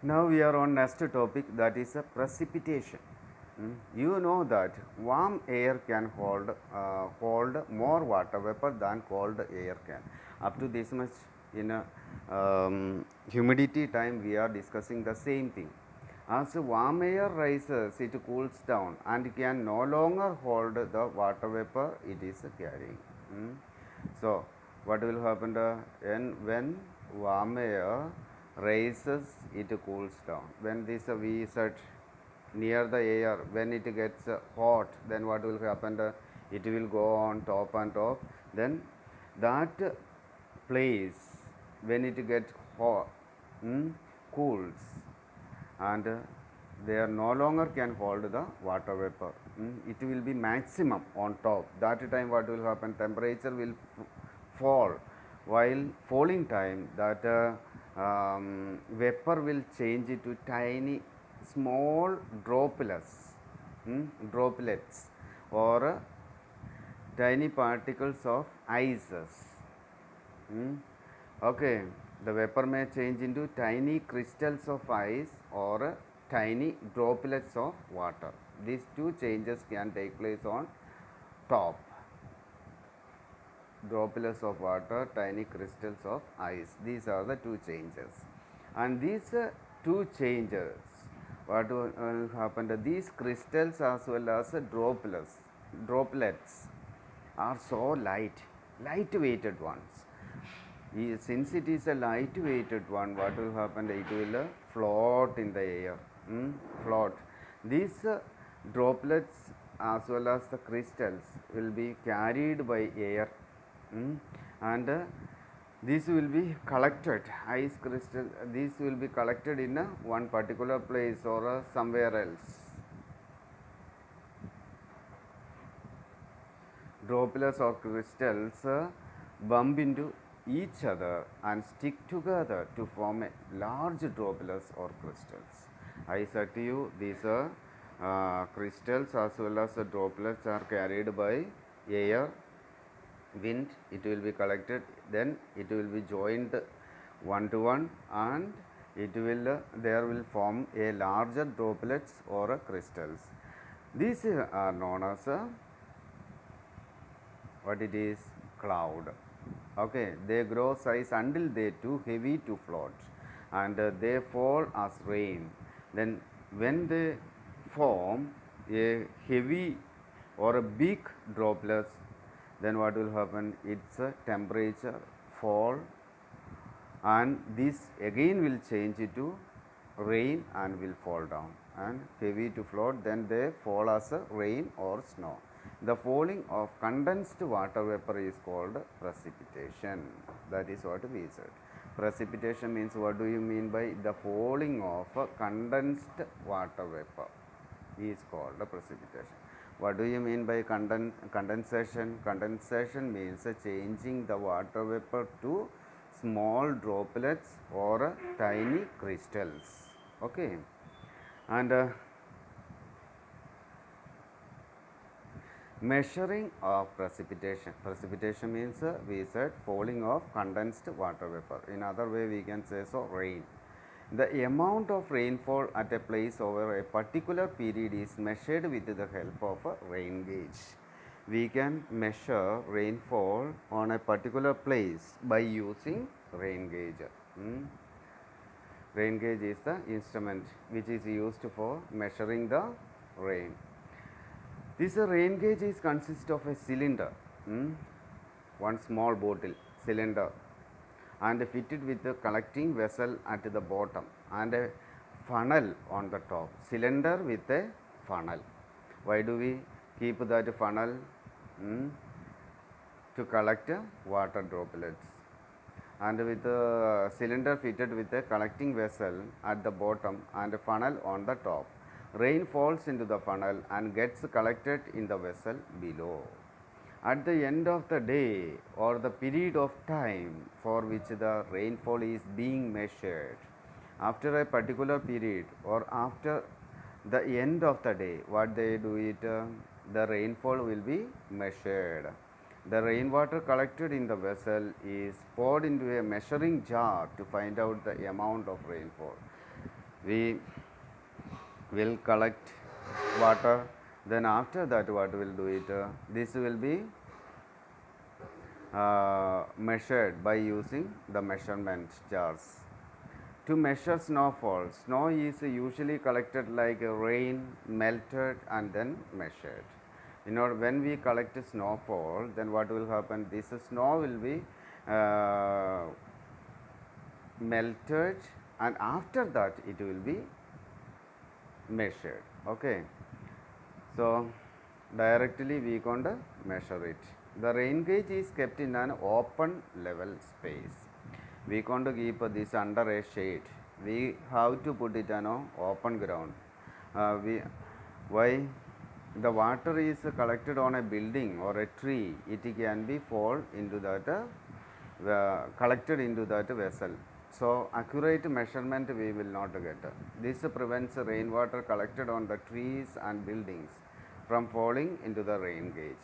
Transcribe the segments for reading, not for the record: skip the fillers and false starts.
Now we are on next topic, that is precipitation. You know that warm air can hold more water vapor than cold air can. Up to this much in humidity time we are discussing the same thing. As warm air rises, it cools down and can no longer hold the water vapor it is carrying. So, what will happen when warm air rises, it cools down. When this we set near the air, when it gets hot, then what will happen? It will go on top and top. Then that place, when it gets hot, cools, and they are no longer can hold the water vapor. It will be maximum on top. That time what will happen? Temperature will fall. While falling time, that vapor will change to tiny small droplets or tiny particles of ices. Okay, the vapor may change into tiny crystals of ice or tiny droplets of water. These two changes can take place on top. Droplets of water, tiny crystals of ice. These are the two changes. And these two changes, what will happen? These crystals as well as droplets are so light-weighted ones. Since it is a light-weighted one, what will happen? It will float in the air. Float. These droplets as well as the crystals will be carried by air, and these will be collected. Ice crystal. These will be collected in one particular place or somewhere else. Droplets or crystals bump into each other and stick together to form a large droplets or crystals. I said to you, these crystals as well as droplets are carried by air, wind. It will be collected, then it will be joined one to one, and there will form a larger droplets or crystals. These are known as what it is? Cloud. Okay, they grow size until they too heavy to float, and they fall as rain. Then when they form a heavy or a big droplets, then what will happen? Its temperature fall, and this again will change to rain and will fall down, and heavy to float, then they fall as rain or snow. The falling of condensed water vapor is called precipitation. That is what we said. Precipitation means, what do you mean by the falling of condensed water vapor is called precipitation. What do you mean by condensation? Condensation means changing the water vapor to small droplets or tiny crystals. Okay, and measuring of precipitation. Precipitation means we said falling of condensed water vapor. In other way we can say so, rain. The amount of rainfall at a place over a particular period is measured with the help of a rain gauge. We can measure rainfall on a particular place by using rain gauge. Rain gauge is the instrument which is used for measuring the rain. This rain gauge is consist of a cylinder, one small bottle cylinder, and fitted with a collecting vessel at the bottom and a funnel on the top. Cylinder with a funnel. Why do we keep that funnel? To collect water droplets, and with a cylinder fitted with a collecting vessel at the bottom and a funnel on the top. Rain falls into the funnel and gets collected in the vessel below. At the end of the day or the period of time for which the rainfall is being measured, after a particular period or after the end of the day, what they do it, the rainfall will be measured. The rainwater collected in the vessel is poured into a measuring jar to find out the amount of rainfall. we will collect water, then after that what will do it, this will be measured by using the measurement jars. To measure snowfall, snow is usually collected like rain, melted and then measured. When we collect snowfall, then what will happen? This snow will be uh, melted, and after that it will be measured. Okay. So directly we can measure it. The rain gauge is kept in an open level space. We can't keep this under a shade. We have to put it on open ground. Why? The water is collected on a building or a tree. It can be fall into that collected into that vessel. So accurate measurement we will not get. This prevents rainwater collected on the trees and buildings from falling into the rain gauge.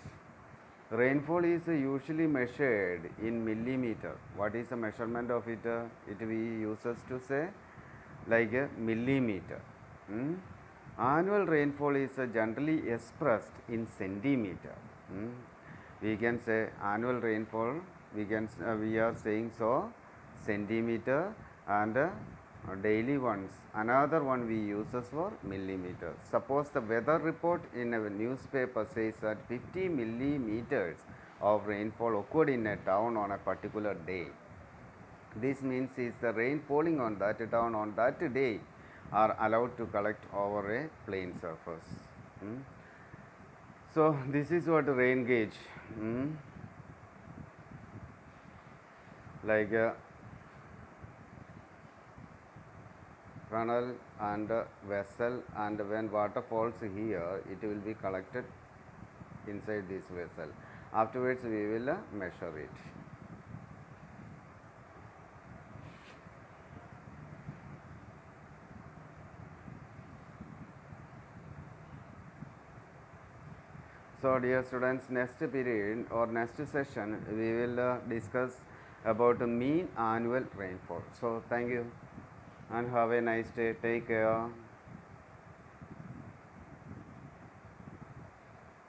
Rainfall is usually measured in millimeter. What is the measurement of it? It we uses to say like a millimeter. Annual rainfall is generally expressed in centimeter. We can say annual rainfall. We are saying so centimeter, and daily ones. Another one we uses for millimeter. Suppose the weather report in a newspaper says that 50 millimeters of rainfall occurred in a town on a particular day. This means is the rain falling on that town on that day are allowed to collect over a plain surface. So this is what rain gauge, like funnel and vessel, and when water falls here it will be collected inside this vessel. Afterwards we will measure it. So dear students, next period or next session we will discuss about the mean annual rainfall. So thank you and have a nice day. Take care.